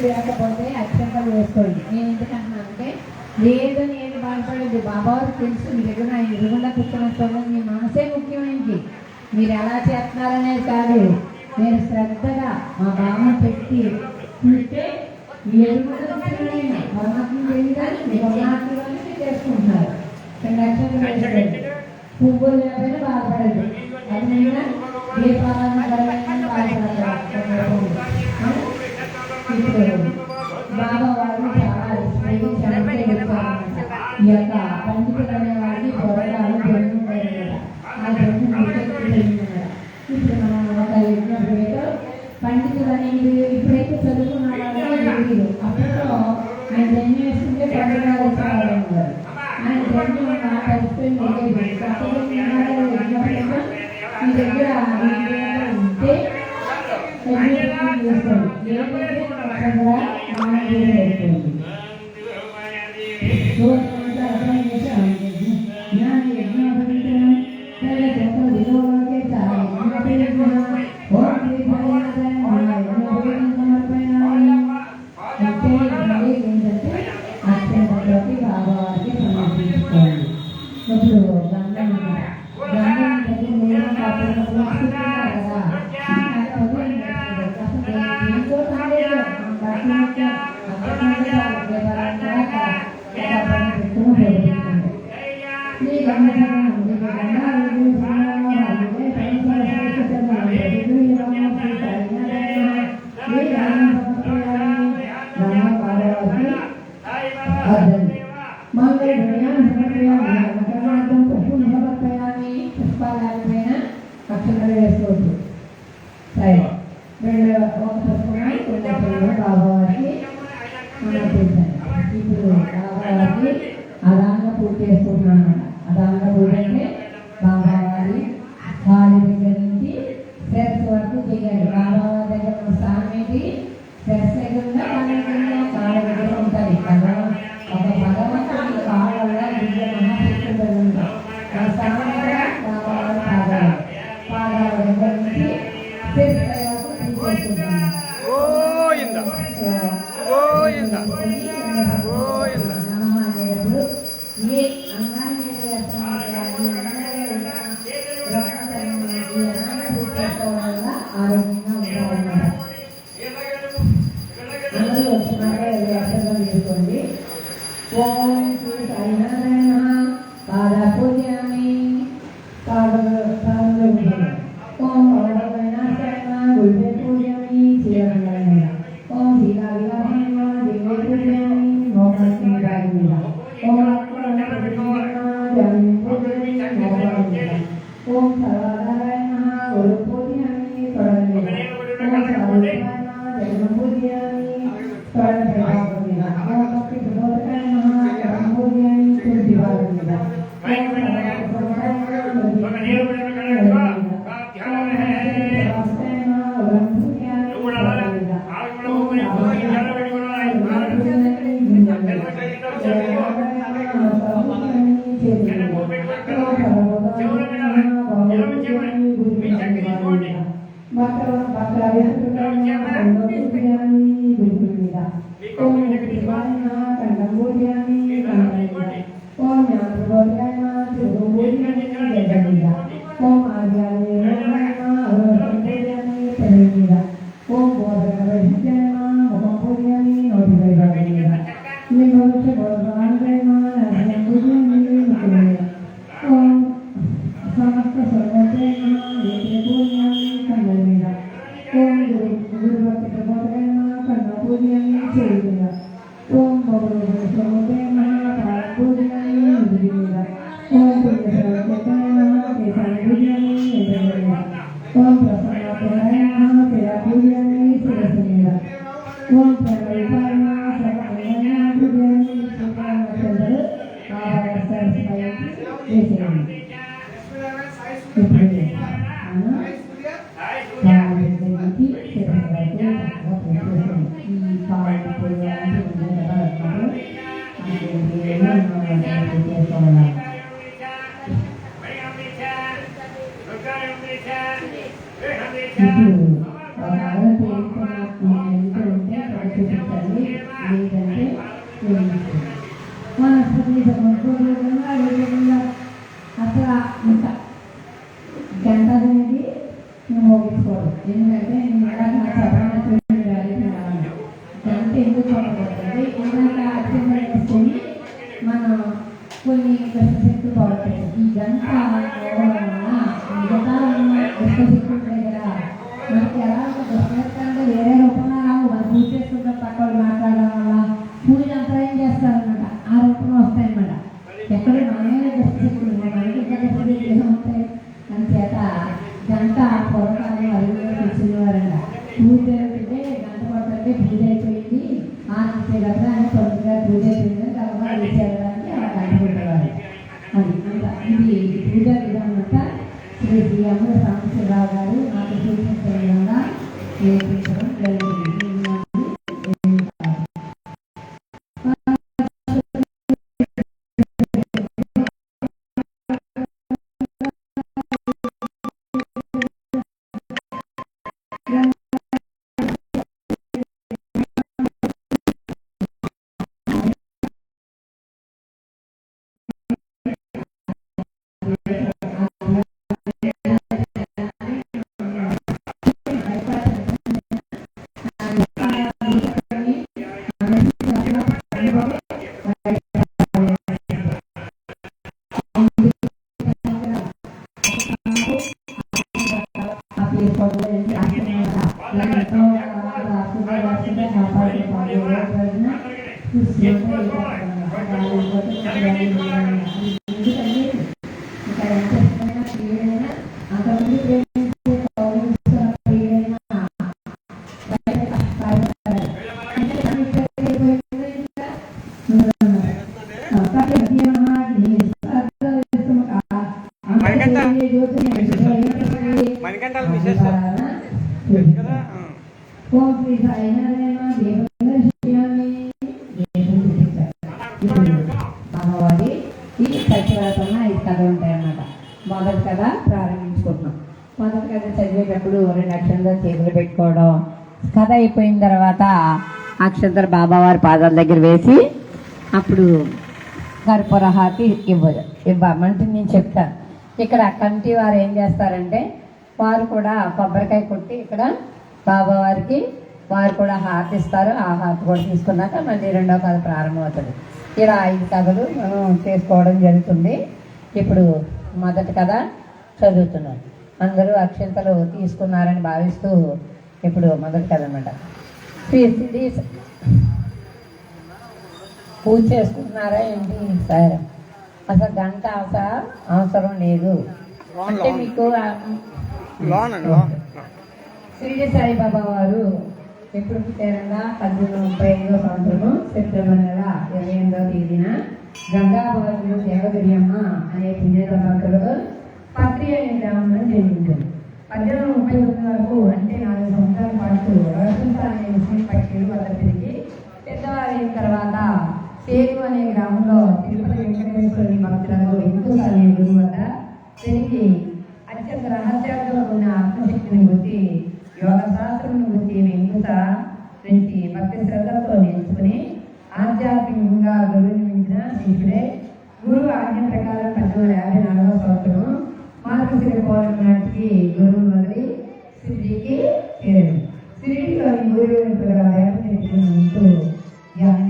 లేకపోతే అత్యంతలు వేసుకోండి. నేను ఎందుకంటున్నా అంటే లేదు నేను బాధపడేది బాబావారు తెలుసు. మీ దగ్గర నా ఎదురుగుండా కూర్చున్న మీ మనసే ముఖ్యమైనది. మీరు ఎలా చేస్తున్నారనేది కాదు. నేను శ్రద్ధగా మా బామ్మను పెట్టి చూస్తే మీ ఎదురుగుండా కూర్చున్నాను పరమాత్మ తెలియదు చేసుకుంటున్నారు. పువ్వులు లేకపోయినా బాధపడదు. అది ఏ పాలన బాధపడతారు. బాబా వారు చాలా ఈ యొక్క పండితులు అనే వారికి పొరగాలు ఆ ఇప్పుడు మనం ఒక యజ్ఞ పండితులు అనేది ఇప్పుడైతే చదువుకున్న వాళ్ళు అప్పట్లో ఆయన జన్మ వేసుకుంటే పొరగాలు ఇచ్చేవారు. ఆయన జన్మ కలిసిపోయి మీ దగ్గర ఉంటే ఇప్పుడు అదాంగా పూర్తి చేసుకుంటున్నాను. అదాంగా పూర్తి అంటే బాబావారి కాలి దగ్గర నుంచి శిరస్సు వరకు దిగాడు. బాబావారి దగ్గర ఉన్న స్థానం ఏంటి? శిరస్సు దగ్గర కాళ్ళ దగ్గర ఉంటుంది. ఒక భగవంతుడి కాళ్ళ దివ్య మహాశక్తులు ఉంటాయి. ఆ స్థానం దగ్గర బాబావారి పాదాలు దగ్గర నుంచి శిరస్సు వరకు పూర్తి చేసుకుంటున్నాను. ఓం ప్రసన్నాయ శిర పూజామి శిరస్సుమీద ఓం ప్రణవిపాయ సర్వకళ్యాణ పూజామి శుభానందరు వేసేయండి. అసలు ఇంకా గంట అనేది మోగించుకోవడం. ఎందుకంటే గంట ఎందుకు చూడకూడదు, ఇందాక అత్యంత వేసుకొని మనం కొన్ని శక్తులు పోగొట్టాయి. ఈ గంట పోవడం వల్ల మిగతా ఉన్న శక్తులు ఉంటాయి కదా, మనకి ఎలా అంటే వేరే రూపంలో రావు. మనం పూజ చేసుకుంటాం, పక్కన మాట్లాడడం వల్ల పూజ అంతా ఏం చేస్తారనమాట, ఆ రూపంలో వస్తాయన్నమాట. ఎక్కడ మనమే శక్తులు మనకి శక్తులు ఉంటాయి. అందుచేత గంట పొరకాలు అరుగులో కూర్చునేవారంట. పూజ జరుగుతుంటే గంట పడుతుంటే పూజ అయిపోయింది, ఆనందించేటప్పుడు ఆయన తొందరగా పూజ అయిపోయిందని తర్వాత చేసేయడానికి అలా గంట పెట్టేవారు. అది అంత ఇది పూజా విధానం అంతా శ్రీ శ్రీ అమ్మ సాంబశివరావు గారు నాకు సూచించిన విధంగా నేర్పించడం జరిగింది. అమ్మవారి ఈ సత్యవ్రతంలో 5 కథలు ఉంటాయన్నమాట. మొదటి కథ ప్రారంభించుకుంటున్నాం. మొదటి కథ చదివేటప్పుడు 2 అక్షంతలు చేతులు పెట్టుకోవడం, కథ అయిపోయిన తర్వాత అక్షంతలు బాబావారి పాదాల దగ్గర వేసి అప్పుడు కర్పూరహారతి ఇవ్వమంటే నేను చెప్తాను. ఇక్కడ కంటి వారు ఏం చేస్తారంటే వారు కూడా కొబ్బరికాయ కొట్టి ఇక్కడ బాబావారికి వారు కూడా హారతి ఇస్తారు. ఆ హారతి కూడా తీసుకున్నాక మళ్ళీ 2వ కథ ప్రారంభమవుతుంది. ఇలా 5 కథలు మనం చేసుకోవడం జరుగుతుంది. ఇప్పుడు మొదటి కథ చదువుతున్నాను. అందరూ అక్షంతలు తీసుకున్నారని భావిస్తూ ఇప్పుడు మొదటి కథ అనమాట. పూజ చేసుకుంటున్నారా ఏంటి సార్? అసలు గంట అవసరం లేదు అంటే మీకు షిరిడి సాయిబాబా వారు ఎప్పుడు పుట్టారన్నా 1835వ సంవత్సరం సెప్టెంబర్ నెల 28వ తేదీన గంగాభవతిలో దేవగిరియమ్మ అనే పుణ్యదంపతులు పత్రి అనే గ్రామంలో జన్మించారు. 1831 వరకు అంటే 4 సంవత్సరాల పాటు రసంత అనే ముస్లిం పక్షులు వద్ద తిరిగి పెద్దవారైన తర్వాత సేరు అనే గ్రామంలో తిరుపతి వెంకటేశ్వరుని భక్తులకు వెంకూస్ అనే గురువు వద్ద తిరిగి అత్యంత రహస్యాలతో ఉన్న ఆత్మశక్తిని గుర్తి యోగ శాస్త్రం గురించి వెంకూస నుంచి భక్తి శ్రద్ధలతో నేర్చుకుని ఆధ్యాత్మికంగా గురువుని మించిన శిష్యుడే. గురువు ఆజ్ఞ ప్రకారం 1854వ సంవత్సరం మార్గశిర పౌర్ణమి నాటికి గురువు వదిలి షిరిడీకి చేరాడు. షిరిడీలోని గురువు వేప చెట్టు ధ్యానం